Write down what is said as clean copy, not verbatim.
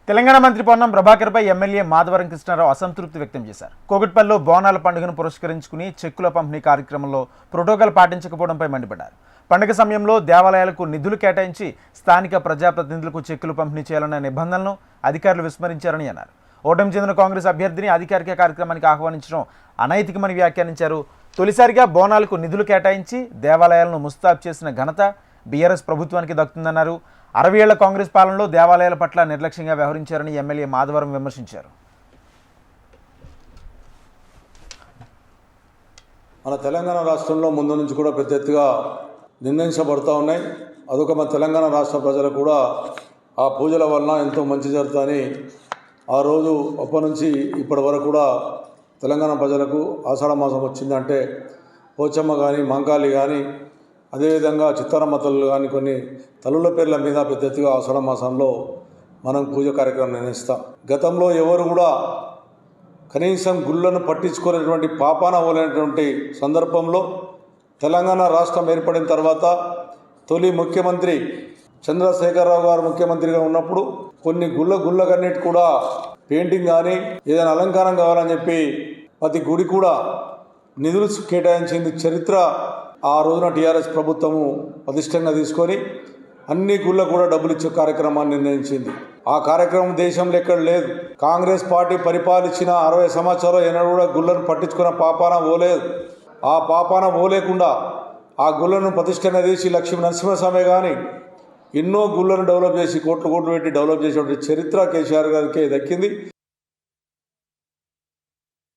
తెలంగాణ మంత్రి పొన్నం ప్రభాకర్పై ఎమ్మెల్యే మాధవరం కృష్ణారావు అసంతృప్తి వ్యక్తం చేశారు. కోగిట్పల్లిలో బోనాల పండుగను పురస్కరించుకుని చెక్కుల పంపిణీ కార్యక్రమంలో ప్రోటోకాల్ పాటించకపోవడంపై మండిపడ్డారు. పండుగ సమయంలో దేవాలయాలకు నిధులు కేటాయించి స్థానిక ప్రజాప్రతినిధులకు చెక్కులు పంపిణీ చేయాలన్న నిబంధనలను అధికారులు విస్మరించారని అన్నారు. ఓటమి చెందిన కాంగ్రెస్ అభ్యర్థిని అధికారిక కార్యక్రమానికి ఆహ్వానించడం అనైతికమని వ్యాఖ్యానించారు. తొలిసారిగా బోనాలకు నిధులు కేటాయించి దేవాలయాలను ముస్తాబు చేసిన ఘనత బీఆర్ఎస్ ప్రభుత్వానికి దక్కుతుందన్నారు. 60 ఏళ్ల కాంగ్రెస్ పాలనలో దేవాలయాల పట్ల నిర్లక్ష్యంగా వ్యవహరించారని ఎమ్మెల్యే మాధవరం విమర్శించారు. మన తెలంగాణ రాష్ట్రంలో ముందు నుంచి కూడా పెద్ద ఎత్తుగా నిర్ణయించబడుతూ ఉన్నాయి. అదొక మన తెలంగాణ రాష్ట్ర ప్రజలు కూడా ఆ పూజల వలన ఎంతో మంచి జరుగుతుందని ఆ రోజు అప్పటి నుంచి ఇప్పటి వరకు కూడా తెలంగాణ ప్రజలకు ఆషాఢ మాసం వచ్చిందంటే పోచమ్మ కానీ మంకాళి కానీ అదేవిధంగా చిత్తారమ్మ తల్లులు కానీ కొన్ని తల్లుల పేర్ల మీద పెద్ద ఎత్తుగా ఆషాఢ మాసంలో మనం పూజ కార్యక్రమం నిర్వహిస్తాం. గతంలో ఎవరు కూడా కనీసం గుళ్ళను పట్టించుకునేటువంటి పాపాన పోలేనటువంటి సందర్భంలో తెలంగాణ రాష్ట్రం ఏర్పడిన తర్వాత తొలి ముఖ్యమంత్రి చంద్రశేఖరరావు గారు ముఖ్యమంత్రిగా ఉన్నప్పుడు కొన్ని గుళ్ళకన్నిటి కూడా పెయింటింగ్ కానీ ఏదైనా అలంకారం కావాలని చెప్పి ప్రతి గుడి కూడా నిధులు కేటాయించింది చరిత్ర ఆ రోజున టీఆర్ఎస్ ప్రభుత్వము పటిష్టంగా తీసుకొని అన్ని గుళ్ళకు కూడా డబ్బులు ఇచ్చే కార్యక్రమాన్ని నిర్ణయించింది. ఆ కార్యక్రమం దేశంలో ఎక్కడ లేదు. కాంగ్రెస్ పార్టీ పరిపాలించిన 60 సంవత్సరాలు ఎన్నడూ కూడా గుళ్ళను పట్టించుకున్న పాపాన పోలేదు. ఆ పాపాన పోలేకుండా ఆ గుళ్ళను ప్రతిష్టంగా చేసి లక్ష్మీ నరసింహస్వామి కానీ ఎన్నో గుళ్ళను డెవలప్ చేసి కోట్లు పెట్టి డెవలప్ చేసేటువంటి చరిత్ర కేసీఆర్ గారికి దక్కింది.